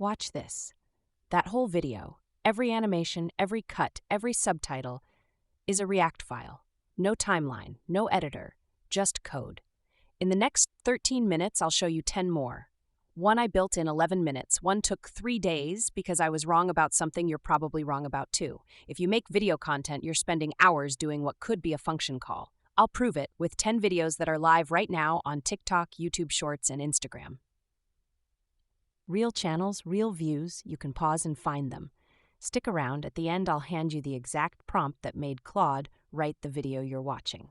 Watch this. That whole video, every animation, every cut, every subtitle, is a React file. No timeline, no editor, just code. In the next 13 minutes, I'll show you 10 more. One I built in 11 minutes. One took 3 days because I was wrong about something you're probably wrong about too. If you make video content, you're spending hours doing what could be a function call. I'll prove it with 10 videos that are live right now on TikTok, YouTube Shorts, and Instagram. Real channels, real views, you can pause and find them. Stick around, at the end I'll hand you the exact prompt that made Claude write the video you're watching.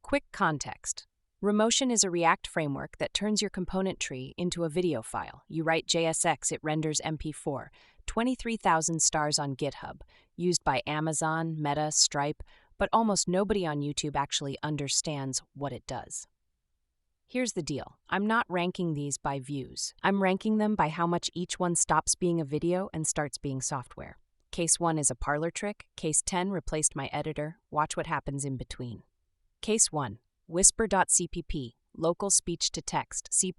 Quick context. Remotion is a React framework that turns your component tree into a video file. You write JSX, it renders MP4. 23,000 stars on GitHub, used by Amazon, Meta, Stripe, but almost nobody on YouTube actually understands what it does. Here's the deal. I'm not ranking these by views. I'm ranking them by how much each one stops being a video and starts being software. Case 1 is a Parlor trick. Case 10 replaced my editor. Watch what happens in between. Case 1. Whisper.cpp. Local speech to text. C++,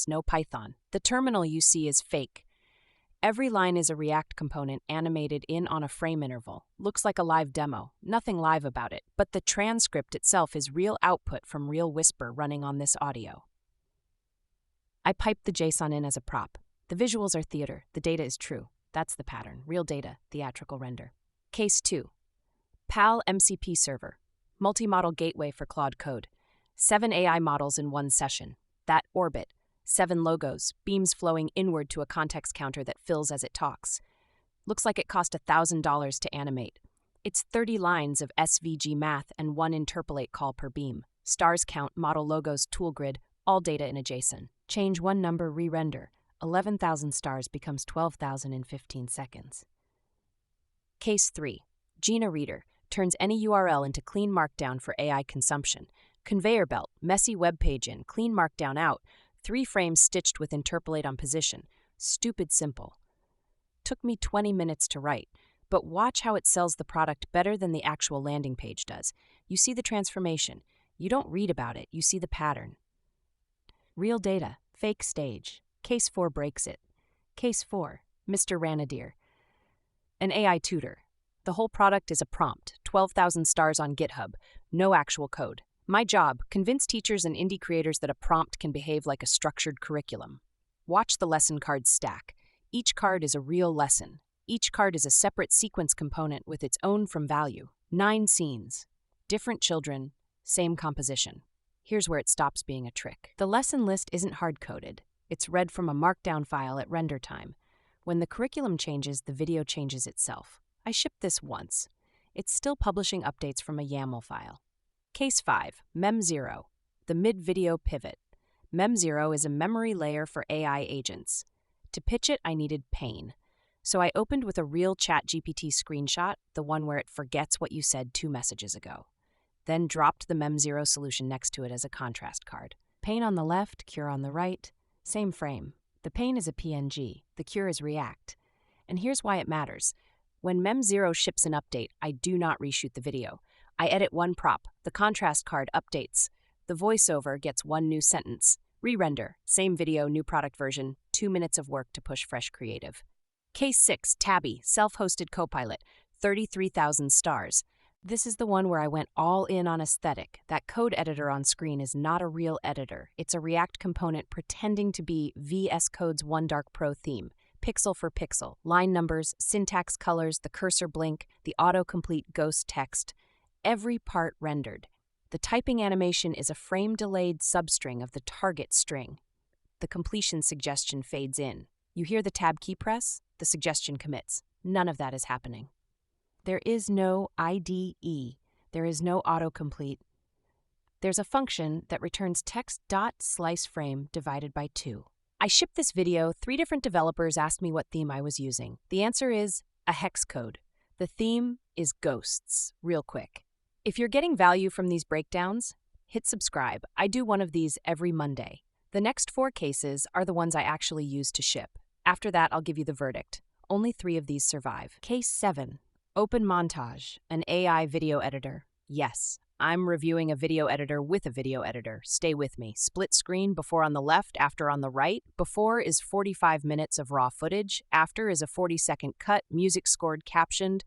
no Python. The terminal you see is fake. Every line is a React component animated in on a frame interval. Looks like a live demo. Nothing live about it. But the transcript itself is real output from real Whisper running on this audio. I piped the JSON in as a prop. The visuals are theater. The data is true. That's the pattern. Real data, theatrical render. Case 2. PAL MCP Server. Multi-model gateway for Claude Code. 7 AI models in one session. That orbit. 7 logos, beams flowing inward to a context counter that fills as it talks. Looks like it cost $1,000 to animate. It's 30 lines of SVG math and 1 interpolate call per beam. Stars count, model logos, tool grid, all data in a JSON. Change one number, re-render. 11,000 stars becomes 12,000 in 15 seconds. Case 3. Jina Reader turns any URL into clean markdown for AI consumption. Conveyor belt, messy web page in, clean markdown out. 3 frames stitched with interpolate on position. Stupid simple. Took me 20 minutes to write, but watch how it sells the product better than the actual landing page does. You see the transformation. You don't read about it, you see the pattern. Real data, fake stage. Case 4 breaks it. Case 4, Mr. Ranedeer. An AI tutor. The whole product is a prompt, 12,000 stars on GitHub, no actual code. My job, convince teachers and indie creators that a prompt can behave like a structured curriculum. Watch the lesson cards stack. Each card is a real lesson. Each card is a separate sequence component with its own from value. 9 scenes. Different children, same composition. Here's where it stops being a trick. The lesson list isn't hard-coded. It's read from a markdown file at render time. When the curriculum changes, the video changes itself. I shipped this once. It's still publishing updates from a YAML file. Case 5, Mem0, the mid-video pivot. Mem0 is a memory layer for AI agents. To pitch it, I needed pain. So I opened with a real ChatGPT screenshot, the one where it forgets what you said 2 messages ago. Then dropped the Mem0 solution next to it as a contrast card. Pain on the left, cure on the right, same frame. The pain is a PNG, the cure is React. And here's why it matters. When Mem0 ships an update, I do not reshoot the video. I edit one prop, the contrast card updates. The voiceover gets 1 new sentence. Re-render, same video, new product version, 2 minutes of work to push fresh creative. Case 6, Tabby, self-hosted copilot, 33,000 stars. This is the one where I went all in on aesthetic. That code editor on screen is not a real editor. It's a React component pretending to be VS Code's OneDark Pro theme. Pixel for pixel, line numbers, syntax colors, the cursor blink, the autocomplete ghost text. Every part rendered. The typing animation is a frame-delayed substring of the target string. The completion suggestion fades in. You hear the tab key press? The suggestion commits. None of that is happening. There is no IDE. There is no autocomplete. There's a function that returns text.sliceframe divided by 2. I shipped this video. 3 different developers asked me what theme I was using. The answer is a hex code. The theme is ghosts. Real quick. If you're getting value from these breakdowns, hit subscribe. I do one of these every Monday. The next 4 cases are the ones I actually use to ship. After that, I'll give you the verdict. Only 3 of these survive. Case 7, OpenMontage, an AI video editor. Yes, I'm reviewing a video editor with a video editor. Stay with me. Split screen, before on the left, after on the right. Before is 45 minutes of raw footage. After is a 40-second cut, music scored, captioned.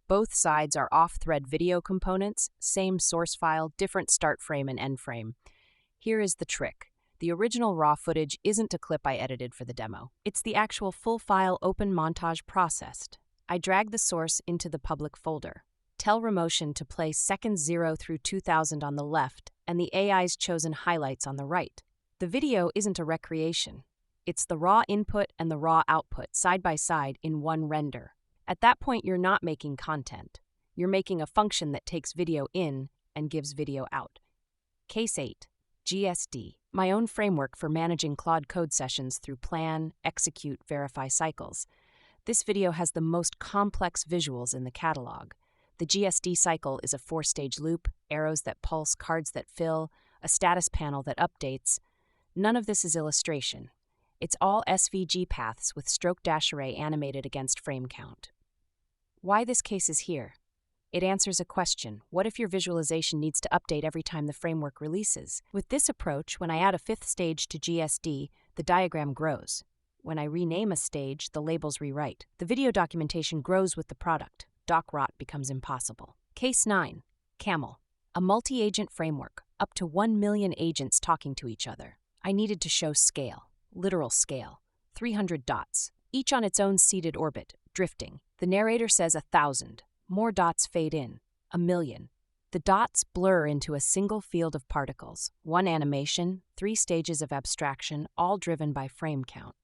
Both sides are OffthreadVideo components, same source file, different start frame and end frame. Here is the trick. The original raw footage isn't a clip I edited for the demo. It's the actual full file OpenMontage processed. I drag the source into the public folder. Tell Remotion to play seconds 0 through 2000 on the left and the AI's chosen highlights on the right. The video isn't a recreation. It's the raw input and the raw output side by side in one render. At that point, you're not making content. You're making a function that takes video in and gives video out. Case 8. GSD, my own framework for managing Claude code sessions through plan, execute, verify cycles. This video has the most complex visuals in the catalog. The GSD cycle is a 4-stage loop, arrows that pulse, cards that fill, a status panel that updates. None of this is illustration. It's all SVG paths with stroke-array animated against frame count. Why this case is here? It answers a question. What if your visualization needs to update every time the framework releases? With this approach, when I add a 5th stage to GSD, the diagram grows. When I rename a stage, the labels rewrite. The video documentation grows with the product. Doc rot becomes impossible. Case 9. CAMEL, a multi-agent framework, up to 1 million agents talking to each other. I needed to show scale, literal scale, 300 dots, each on its own seated orbit, drifting. The narrator says 1,000. More dots fade in, 1,000,000. The dots blur into a single field of particles, 1 animation, 3 stages of abstraction, all driven by frame count.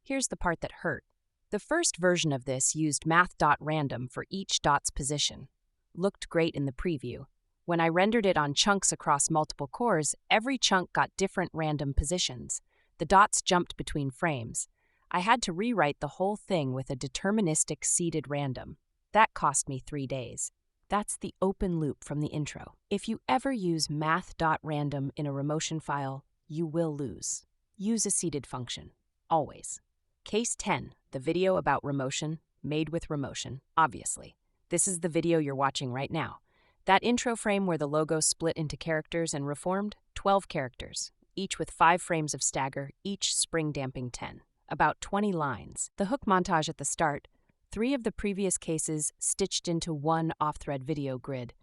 Here's the part that hurt. The first version of this used Math.random for each dot's position. Looked great in the preview. When I rendered it on chunks across multiple cores, every chunk got different random positions. The dots jumped between frames. I had to rewrite the whole thing with a deterministic seeded random. That cost me 3 days. That's the open loop from the intro. If you ever use Math.random in a Remotion file, you will lose. Use a seeded function. Always. Case 10, the video about Remotion, made with Remotion, obviously. This is the video you're watching right now. That intro frame where the logo split into characters and reformed, 12 characters, each with 5 frames of stagger, each spring damping 10. About 20 lines. The hook montage at the start, 3 of the previous cases stitched into one OffthreadVideo grid.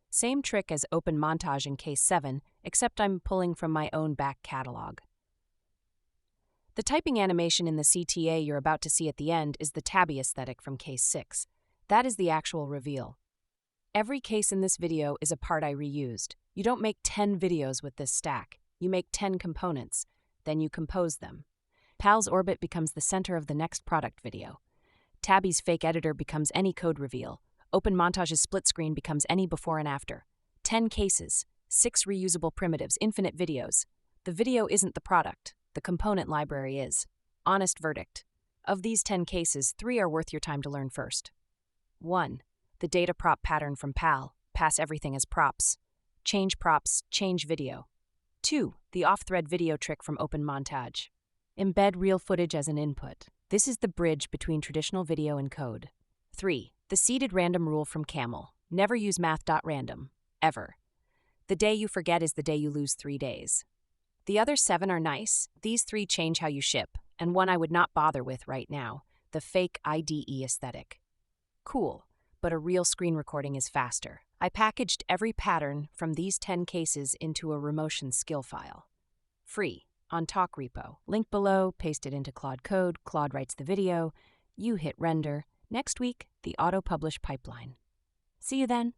Same trick as OpenMontage in case 7, except I'm pulling from my own back catalog. The typing animation in the CTA you're about to see at the end is the Tabby aesthetic from case 6. That is the actual reveal. Every case in this video is a part I reused. You don't make 10 videos with this stack. You make 10 components. Then you compose them. Pal's orbit becomes the center of the next product video. Tabby's fake editor becomes any code reveal. OpenMontage's split screen becomes any before and after. 10 cases, 6 reusable primitives, infinite videos. The video isn't the product. The component library is. Honest verdict. Of these 10 cases, 3 are worth your time to learn first. 1. The data prop pattern from Pal. Pass everything as props. Change props, change video. 2. The OffthreadVideo trick from OpenMontage. Embed real footage as an input. This is the bridge between traditional video and code. 3. The seeded random rule from CAMEL. Never use Math.random. Ever. The day you forget is the day you lose 3 days. The other 7 are nice. These 3 change how you ship, and one I would not bother with right now, the fake IDE aesthetic. Cool, but a real screen recording is faster. I packaged every pattern from these 10 cases into a Remotion skill file. Free. On TokRepo. Link below, paste it into Claude code, Claude writes the video, you hit render. Next week, the auto-publish pipeline. See you then.